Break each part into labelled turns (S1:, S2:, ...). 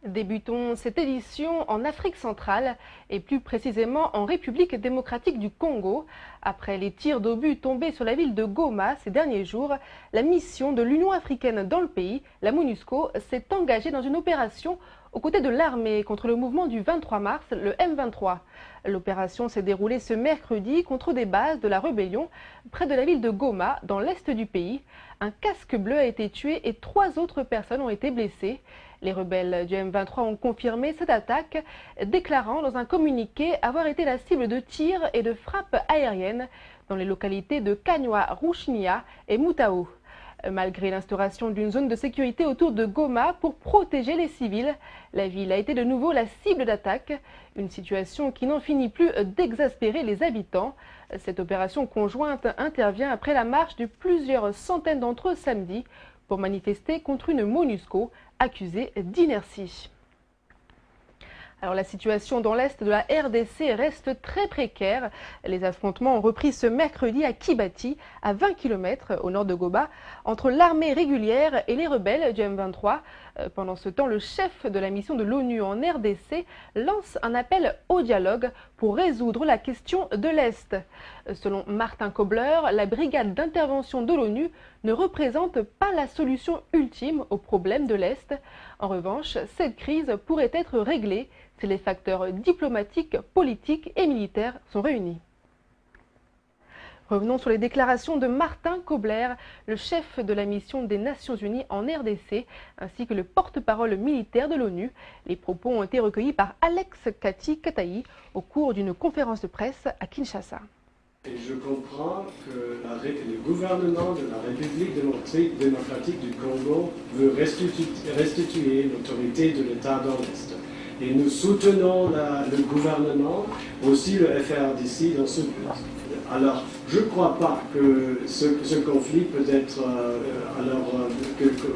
S1: Débutons cette édition en Afrique centrale et plus précisément en République démocratique du Congo. Après les tirs d'obus tombés sur la ville de Goma ces derniers jours, la mission de l'Union africaine dans le pays, la MONUSCO, s'est engagée dans une opération aux côtés de l'armée contre le mouvement du 23 mars, le M23. L'opération s'est déroulée ce mercredi contre des bases de la rébellion près de la ville de Goma, dans l'est du pays. Un casque bleu a été tué et 3 autres personnes ont été blessées. Les rebelles du M23 ont confirmé cette attaque, déclarant dans un communiqué avoir été la cible de tirs et de frappes aériennes dans les localités de Kanywa, Rouchnia et Moutao. Malgré l'instauration d'une zone de sécurité autour de Goma pour protéger les civils, la ville a été de nouveau la cible d'attaque, une situation qui n'en finit plus d'exaspérer les habitants. Cette opération conjointe intervient après la marche de plusieurs centaines d'entre eux samedi pour manifester contre une MONUSCO accusée d'inertie. Alors la situation dans l'est de la RDC reste très précaire. Les affrontements ont repris ce mercredi à Kibati, à 20 km au nord de Goma, entre l'armée régulière et les rebelles du M23. Pendant ce temps, le chef de la mission de l'ONU en RDC lance un appel au dialogue pour résoudre la question de l'Est. Selon Martin Kobler, la brigade d'intervention de l'ONU ne représente pas la solution ultime au problème de l'Est. En revanche, cette crise pourrait être réglée si les facteurs diplomatiques, politiques et militaires sont réunis. Revenons sur les déclarations de Martin Kobler, le chef de la mission des Nations Unies en RDC, ainsi que le porte-parole militaire de l'ONU. Les propos ont été recueillis par Alex Kati-Kataï au cours d'une conférence de presse à Kinshasa.
S2: Et je comprends que le gouvernement de la République démocratique du Congo veut restituer l'autorité de l'État dans l'Est. Et nous soutenons le gouvernement, aussi le FARDC dans ce but. Alors, je ne crois pas que ce conflit peut être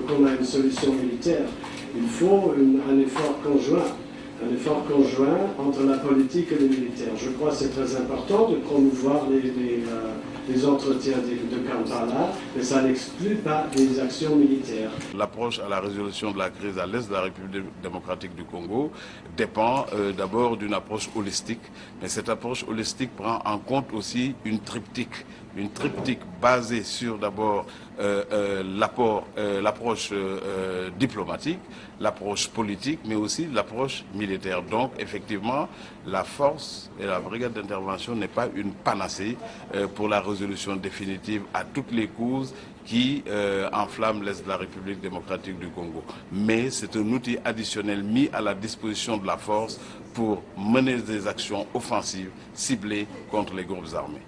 S2: qu'on a une solution militaire. Il faut un effort conjoint. Un effort conjoint entre la politique et les militaires. Je crois que c'est très important de promouvoir les entretiens de Kampala, mais ça n'exclut pas des actions militaires.
S3: L'approche à la résolution de la crise à l'est de la République démocratique du Congo dépend d'abord d'une approche holistique, mais cette approche holistique prend en compte aussi une triptyque basée sur d'abord l'approche diplomatique, l'approche politique, mais aussi l'approche militaire. Donc effectivement, la force et la brigade d'intervention n'est pas une panacée pour la résolution définitive à toutes les causes qui enflamment l'Est de la République démocratique du Congo. Mais c'est un outil additionnel mis à la disposition de la force pour mener des actions offensives ciblées contre les groupes armés.